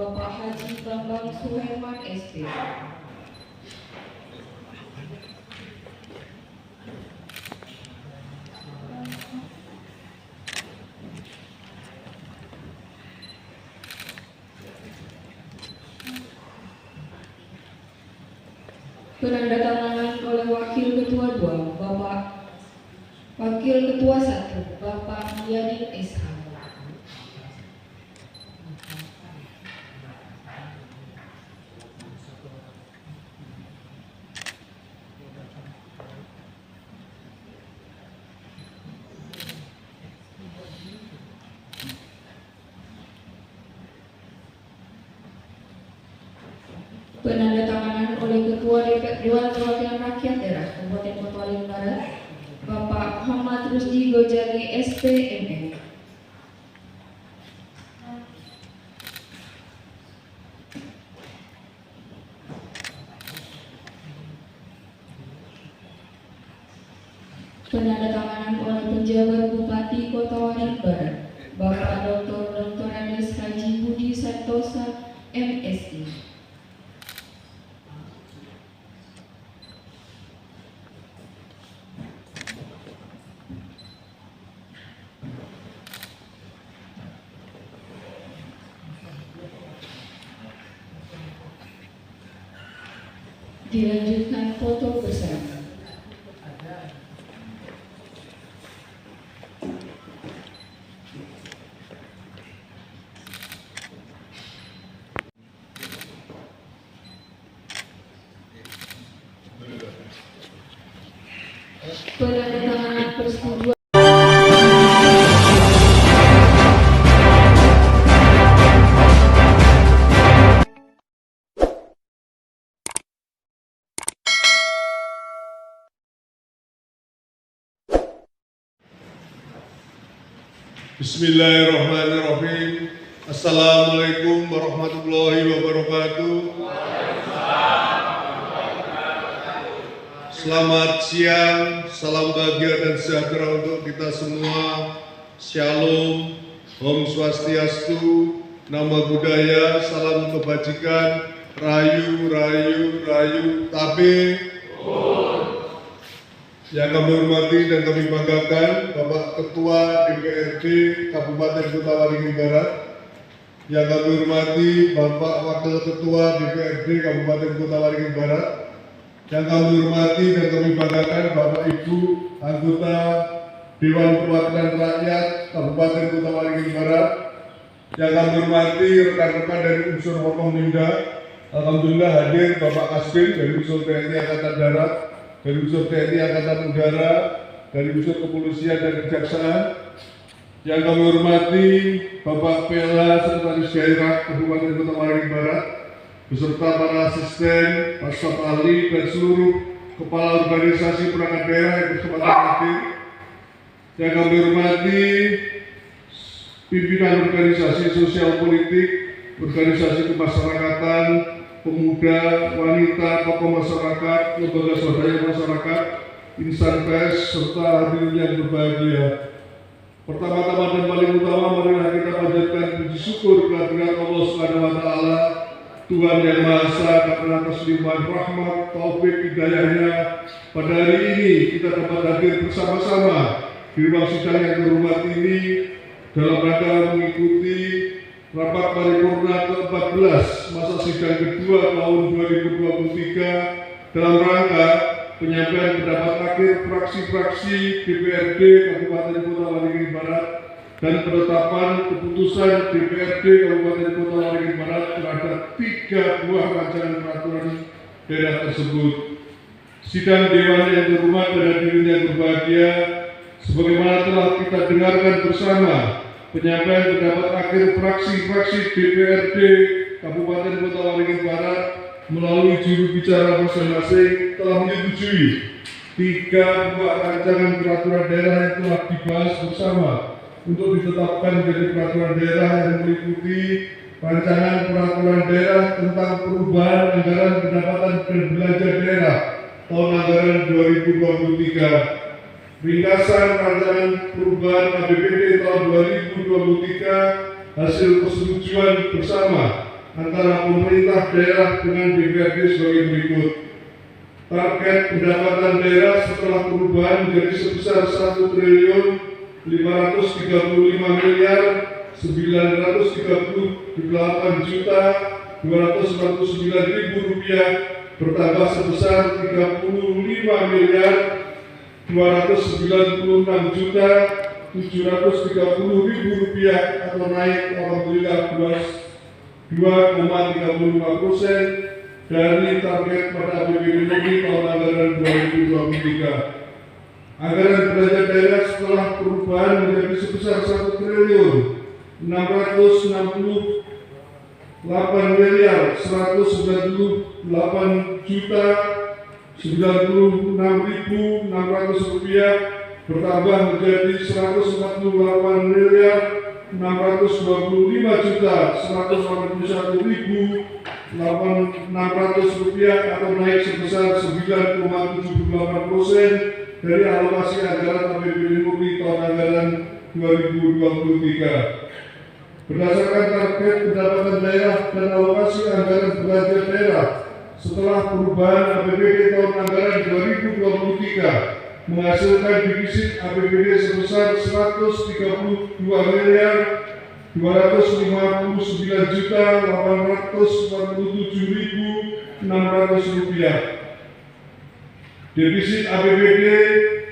Bapak Haji Bambang Suherman SP. Penandatanganan oleh Wakil Ketua 2, Wakil Ketua 1, Bapak Yadin SH. Penandatanganan oleh Ketua Dewan Perwakilan Rakyat Daerah Kabupaten Kota Waringin Barat, Bapak Muhammad Rusdi Gojali SPMM. Penandatanganan oleh Penjabat Bupati Kota Waringin Barat, Bapak Dr. Andes Haji Budi Santosa MSI. Dilanjutkan foto bersama. Penandatanganan persetujuan Bismillahirrahmanirrahim. Assalamualaikum warahmatullahi wabarakatuh. Selamat siang, salam bahagia dan sejahtera untuk kita semua. Shalom, Om Swastiastu, Nama Budaya, salam kebajikan, rayu, rayu, rayu, tabe. Yang kami hormati dan kami banggakan Bapak Ketua DPRD Kabupaten Kota Waringin Barat, yang kami hormati Bapak Wakil Ketua DPRD Kabupaten Kota Waringin Barat, yang kami hormati dan kami banggakan Bapak Ibu anggota Dewan Perwakilan Rakyat Kabupaten Kota Waringin Barat, yang kami hormati rekan-rekan dari unsur Forkompimda. Alhamdulillah hadir Bapak Kasbin dari unsur TNI Angkatan Darat, dari unsur TNI Angkatan Udara, dari unsur kepolisian dan kejaksaan. Yang kami hormati Bapak PLH Sekretaris Daerah Kabupaten Kota Waringin Barat, beserta para asisten, para staf ahli dan seluruh kepala organisasi perangkat daerah yang berkesempatan hadir. Yang kami hormati pimpinan organisasi sosial politik, organisasi kemasyarakatan, pemuda, wanita, tokoh masyarakat, lembaga swadaya masyarakat, insan pers, serta hadirin yang berbahagia. Pertama-tama dan paling utama, marilah kita panjatkan puji syukur kehadirat Allah Subhanahu wa Ta'ala, Tuhan yang Maha Esa, karena atas limpahan rahmat, taufik, hidayahnya. Pada hari ini kita dapat hadir bersama-sama di ruang sidang yang terhormat ini dalam rangka mengikuti rapat paripurna ke-14 masa sidang kedua tahun 2023 dalam rangka penyampaian pendapat akhir fraksi-fraksi DPRD Kabupaten Kota Waringin Barat dan penetapan keputusan DPRD Kabupaten Kota Waringin Barat terhadap 3 buah rancangan peraturan daerah tersebut. Sidang Dewan yang terhormat dan hadirin yang berbahagia, sebagaimana telah kita dengarkan bersama penyampaian pendapat akhir fraksi-fraksi DPRD Kabupaten Kota Waringin Barat melalui juru bicara masing-masing telah menyetujui 3 buah rancangan peraturan daerah yang telah dibahas bersama untuk ditetapkan menjadi peraturan daerah yang meliputi rancangan peraturan daerah tentang perubahan anggaran pendapatan dan belanja daerah tahun anggaran 2023, ringkasan rancangan perubahan APBD tahun 2023 hasil persetujuan bersama antara pemerintah daerah dengan DPRD sebagai berikut. Target pendapatan daerah setelah perubahan menjadi sebesar 1.535.938.249.000 rupiah bertambah sebesar 35.296.730.000 rupiah atau naik alhamdulillah 2,35% dari target pada APBD Murni tahun anggaran 2023. Anggaran belanja daerah setelah perubahan menjadi sebesar 1.648.198.096.600 rupiah bertambah menjadi 148.181.600 rupiah atau naik sebesar 9,78% dari alokasi anggaran APBD Murni tahun anggaran 2023. Berdasarkan target pendapatan daerah dan alokasi anggaran belanja daerah setelah perubahan APBD tahun anggaran 2023 menghasilkan defisit APBD sebesar 132.847.600 rupiah. Defisit APBD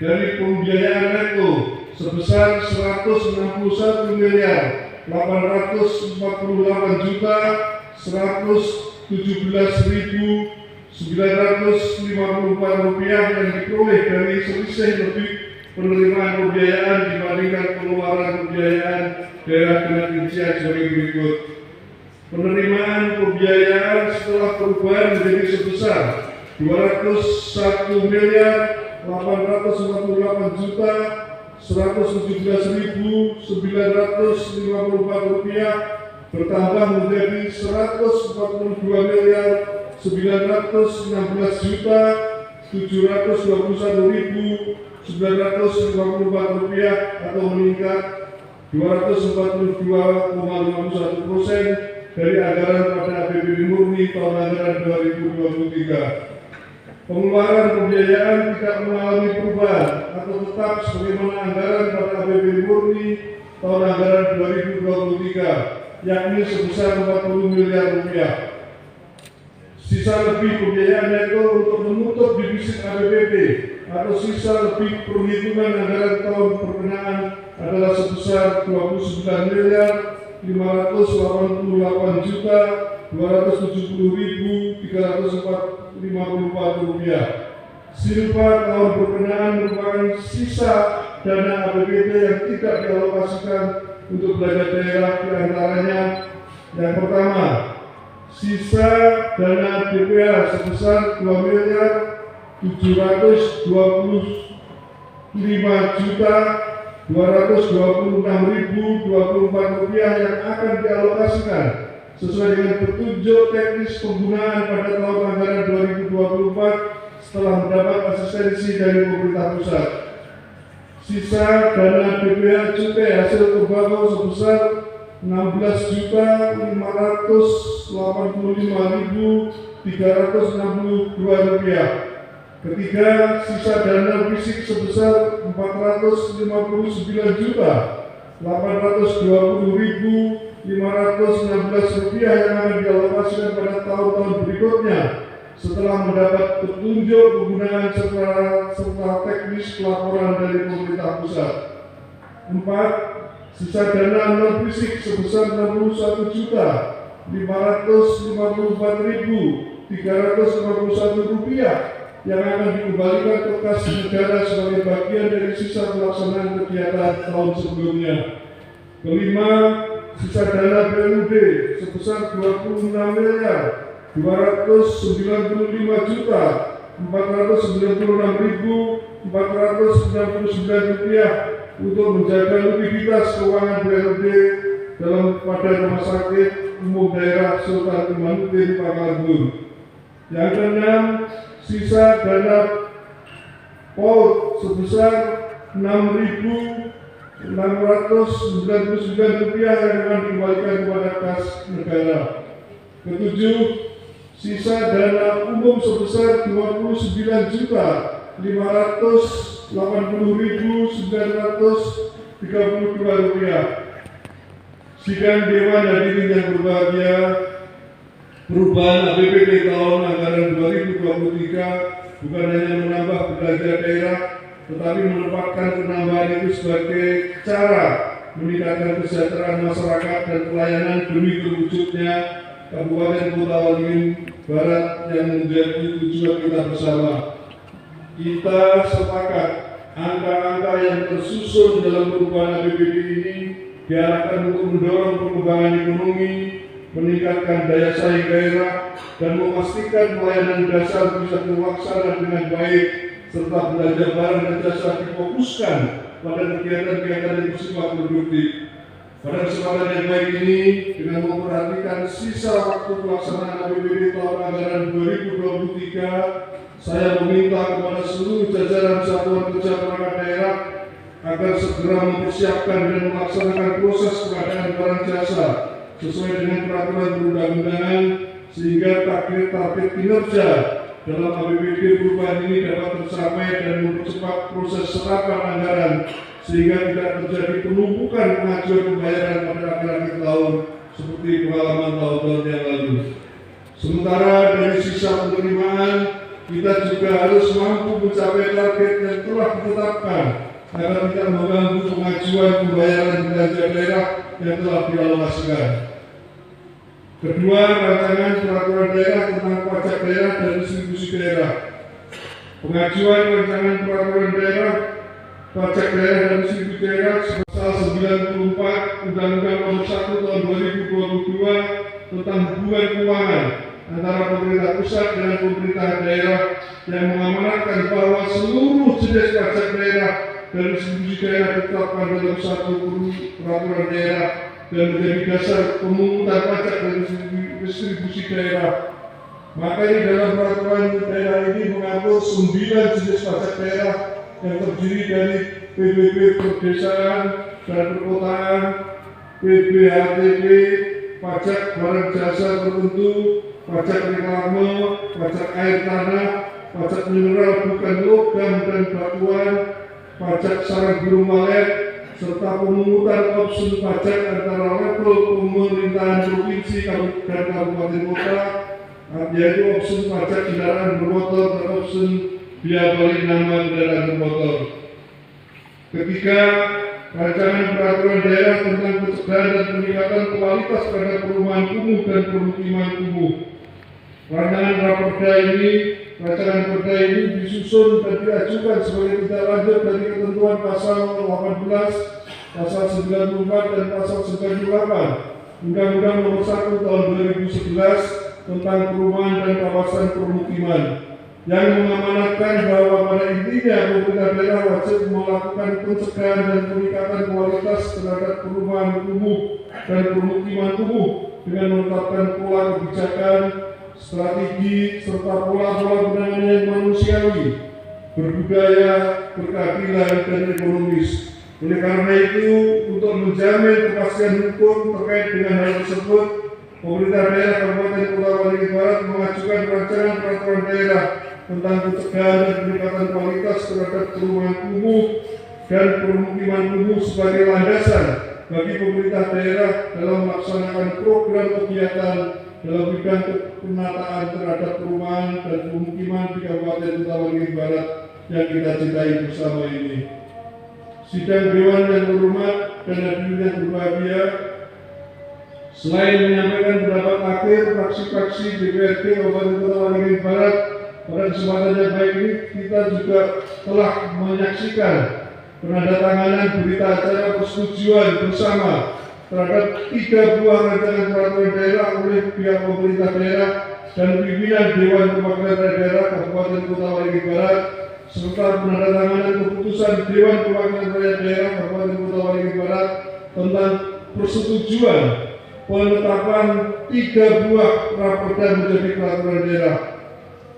dari pembiayaan neto sebesar 161.817.954 rupiah yang diperoleh dari selisih lebih penerimaan pembiayaan dibandingkan pengeluaran pembiayaan daerah dengan rincian sebagai berikut. Penerimaan pembiayaan setelah perubahan menjadi sebesar 201.848.117.954 rupiah bertambah menjadi 142.921.954 rupiah atau meningkat 242,51% dari anggaran pada APBD Murni tahun anggaran 2023. Pengeluaran pembiayaan tidak mengalami perubahan atau tetap sebagaimana anggaran pada APBD Murni tahun anggaran 2023, yakni sebesar 40 miliar rupiah. Sisa lebih pembiayaan neto untuk menutup defisit APBD atau sisa lebih perhitungan anggaran tahun perkenaan adalah sebesar 29.588.270.354 rupiah. Silpa tahun perkenaan merupakan sisa dana APBD yang tidak dialokasikan untuk belanja daerah, di antaranya yang pertama, sisa dana DPA sebesar 2.225.226.024 rupiah yang akan dialokasikan sesuai dengan petunjuk teknis penggunaan pada tahun anggaran 2024 setelah mendapat asistensi dari pemerintah pusat. Sisa dana DPA cukai hasil tembakau sebesar 16.485.362 rupiah. Ketiga, sisa dana fisik sebesar 459.820.516 rupiah yang akan dialokasikan pada tahun-tahun berikutnya setelah mendapat petunjuk penggunaan serta teknis pelaporan dari pemerintah pusat. 4. Sisa dana non fisik sebesar 61.554.351 rupiah yang akan dikembalikan ke kas negara sebagai bagian dari sisa pelaksanaan kegiatan tahun sebelumnya. Kelima, sisa dana BUD sebesar 26.296.499 rupiah untuk menjaga likuiditas keuangan BUD pada rumah sakit umum daerah Sultan Imanuddin Pangkalbun. Yang keenam, sisa dana PAUD sebesar 6.699 rupiah yang akan dikembalikan kepada kas negara. Ketujuh, sisa dana umum sebesar Rp550.982.932. Sidang Dewan Hadirin yang berbahagia, perubahan APBD tahun anggaran 2023 bukan hanya menambah belanja daerah, tetapi menempatkan penambahan itu sebagai cara meningkatkan kesejahteraan masyarakat dan pelayanan demi terwujudnya Kabupaten Kota Waringin Barat yang menjadi tujuan kita bersama. Kita sepakat angka-angka yang tersusun dalam perubahan APBD ini diarahkan untuk mendorong pengembangan ekonomi, meningkatkan daya saing daerah, dan memastikan pelayanan dasar bisa terlaksana dengan baik, serta belanja barang dan jasa difokuskan pada kegiatan-kegiatan yang bersifat produktif. Pada kesempatan yang baik ini, dengan memperhatikan sisa waktu pelaksanaan APBD tahun anggaran 2023, saya meminta kepada seluruh jajaran Satuan Kerja Perangkat Daerah agar segera mempersiapkan dan melaksanakan proses pengadaan barang jasa sesuai dengan peraturan perundang-undangan, sehingga target-target kinerja dalam APBD perubahan ini dapat tercapai dan mempercepat proses serapan anggaran, sehingga tidak terjadi penumpukan pengajuan pembayaran pada akhir tahun seperti pengalaman tahun-tahun yang lalu. Sementara dari sisa penerimaan, kita juga harus mampu mencapai target yang telah ditetapkan agar tidak mengganggu pengajuan pembayaran belanja daerah yang telah dialokasikan. Kedua, rancangan peraturan daerah tentang pajak daerah dan distribusi daerah. Pengajuan rancangan peraturan daerah, pajak daerah dan distribusi daerah pasal 94 Undang-Undang Nomor 1 Tahun 2022 tentang hubungan keuangan antara pemerintah pusat dengan pemerintah daerah yang mengamanatkan bahwa seluruh jenis pajak daerah dan distribusi daerah ditetapkan dalam satu peraturan daerah dan menjadi dasar pemungutan pajak dan distribusi daerah. Maka ini dalam peraturan daerah ini mengatur 9 jenis pajak daerah yang terdiri dari PBB perdesaan dan perkotaan, PBHTP, pajak barang jasa tertentu, pajak reklame, pajak air tanah, pajak mineral bukan logam dan batuan, pajak sarang burung walet, serta pemungutan opsi pajak antara level pemerintahan provinsi dan kabupaten kota, yaitu opsi pajak kendaraan bermotor dan opsi biaya balik nama kendaraan bermotor. Ketiga, rancangan peraturan daerah tentang pencegahan dan peningkatan kualitas pada perumahan kumuh dan permukiman kumuh. Rancangan perda ini disusun dan diajukan sebagai tindak lanjut dari ketentuan pasal 18, pasal 94 dan pasal 98 Undang-Undang Nomor 1 Tahun 2011 tentang perumahan dan kawasan permukiman, yang mengamanatkan bahwa pada intinya pemerintah daerah wajib melakukan pencegahan dan peningkatan kualitas terhadap perumahan kumuh dan permukiman kumuh dengan menetapkan pola kebijakan, strategi, serta pola-pola penanganan yang manusiawi, berbudaya, berkeadilan, dan ekonomis. Oleh karena itu, untuk menjamin kepastian hukum terkait dengan hal tersebut, pemerintah daerah Kabupaten Kota Waringin Barat mengajukan rancangan peraturan daerah tentang pencegahan dan peningkatan kualitas terhadap perumahan kumuh dan permukiman kumuh sebagai landasan bagi pemerintah daerah dalam melaksanakan program kegiatan dalam bidang penataan terhadap perumahan dan pemukiman di Kabupaten Kota Waringin Barat yang kita cintai bersama ini. Sidang Dewan yang berhormat dan hadirin yang berbahagia, selain menyampaikan pendapat akhir fraksi-fraksi DPRD Kabupaten Kota Waringin Barat, pada kesempatan yang baik ini kita juga telah menyaksikan penandatanganan berita acara persetujuan bersama terhadap 3 buah rancangan peraturan daerah oleh pihak pemerintah daerah dan pimpinan Dewan Perwakilan Daerah Kabupaten Kota Waringin Barat, serta penandatanganan keputusan Dewan Perwakilan Rakyat Daerah Kabupaten Kota Waringin Barat tentang persetujuan penetapan 3 buah raperda menjadi peraturan daerah.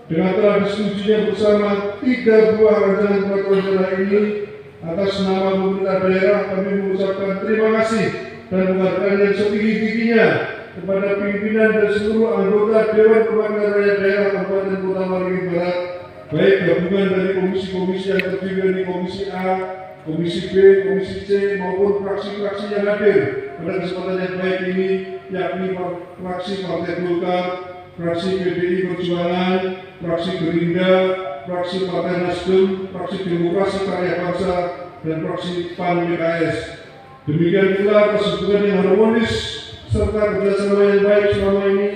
Dengan telah disetujuinya bersama 3 buah rancangan peraturan daerah ini, atas nama pemerintah daerah kami mengucapkan terima kasih dan menghargai yang setinggi-tingginya kepada pimpinan dan seluruh anggota Dewan Perwakilan Rakyat Daerah Kabupaten Kota Waringin Barat, baik gabungan dari komisi-komisi yang terdiri dari Komisi A, Komisi B, Komisi C maupun fraksi-fraksi yang hadir pada kesempatan yang baik ini, yakni fraksi Partai Golkar, fraksi PDI Perjuangan, fraksi Gerindra, fraksi Partai Nasdem, fraksi Demokrasi Karya Bangsa, dan fraksi PAN PKS. Demikian pula keseimbangan yang harmonis serta kerjasama yang baik selama ini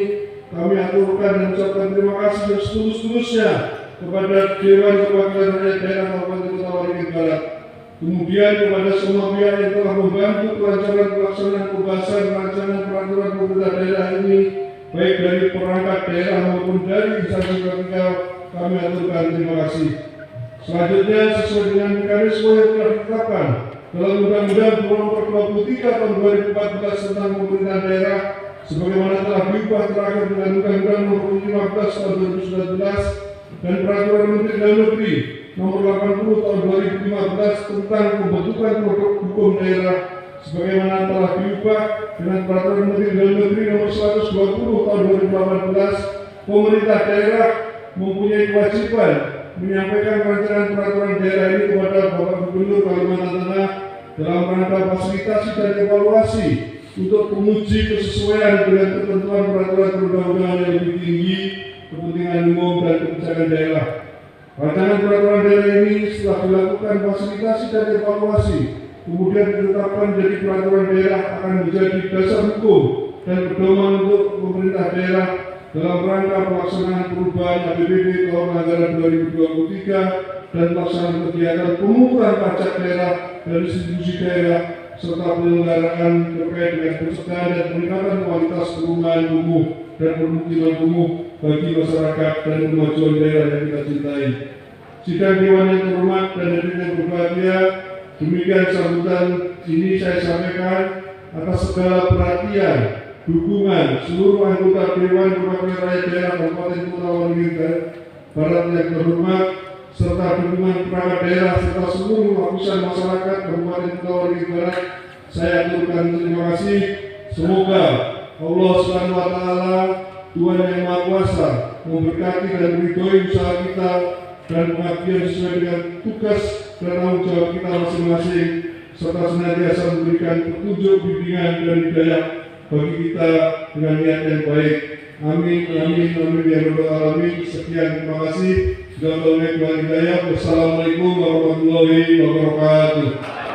kami aturkan dan ucapkan terima kasih yang setulus-tulusnya kepada Dewan Perwakilan Rakyat Daerah Kabupaten Kota Waringin Barat. Kemudian kepada semua pihak yang telah membantu kelancaran pelaksanaan pembahasan rancangan peraturan pemerintah daerah ini, baik dari perangkat daerah maupun dari instansi vertikal, kami aturkan terima kasih. Selanjutnya, sesuai dengan mekanisme yang telah ditetapkan dalam Undang-Undang Nomor 23 Tahun 2014 tentang pemerintahan daerah, sebagaimana telah diubah terakhir dengan Undang-Undang Nomor 15 Tahun 2019 dan Peraturan Menteri Dalam Negeri Nomor 80 Tahun 2015 tentang pembentukan produk hukum daerah, sebagaimana telah diubah dengan Peraturan Menteri Dalam Negeri Nomor 120 Tahun 2018. Pemerintah daerah mempunyai kewajiban menyampaikan rancangan peraturan daerah ini kepada Bapak Gubernur Kalimantan Tengah dalam rangka fasilitasi dan evaluasi untuk menguji kesesuaian dengan ketentuan peraturan perundang-undangan yang lebih tinggi, kepentingan umum dan kebijakan daerah. Rancangan peraturan daerah ini setelah dilakukan fasilitasi dan evaluasi, kemudian ditetapkan menjadi peraturan daerah, akan menjadi dasar hukum dan pedoman untuk pemerintah daerah dalam rangka pelaksanaan perubahan APBD tahun anggaran 2023 dan pelaksanaan kegiatan pemungutan pajak daerah dan institusi daerah serta penyelenggaraan terkait dengan pencegahan dan peningkatan kualitas perumahan kumuh dan permukiman kumuh bagi masyarakat dan kemajuan daerah yang kita cintai. Sidang Dewan yang terhormat dan hadirin yang berbahagia, demikian sambutan ini saya sampaikan atas segala perhatian, dukungan seluruh anggota Dewan Perwakilan Rakyat Daerah Kabupaten Kota Waringin Barat yang terhormat, serta dukungan perangkat daerah serta seluruh lapisan masyarakat Kabupaten Kota Waringin Barat. Saya aturkan terima kasih. Semoga Allah Subhanahu wa Ta'ala, Tuhan yang Maha Kuasa, memberkati dan meridhoi usaha kita dan pengabdian sesuai dengan tugas dan tanggung jawab kita masing-masing, serta senantiasa memberikan petunjuk, bimbingan dan hidayah bagi kita dengan niat yang baik. Amin, amin, amin ya rabbal alamin. Sekian, terima kasih. Wassalamualaikum warahmatullahi wabarakatuh.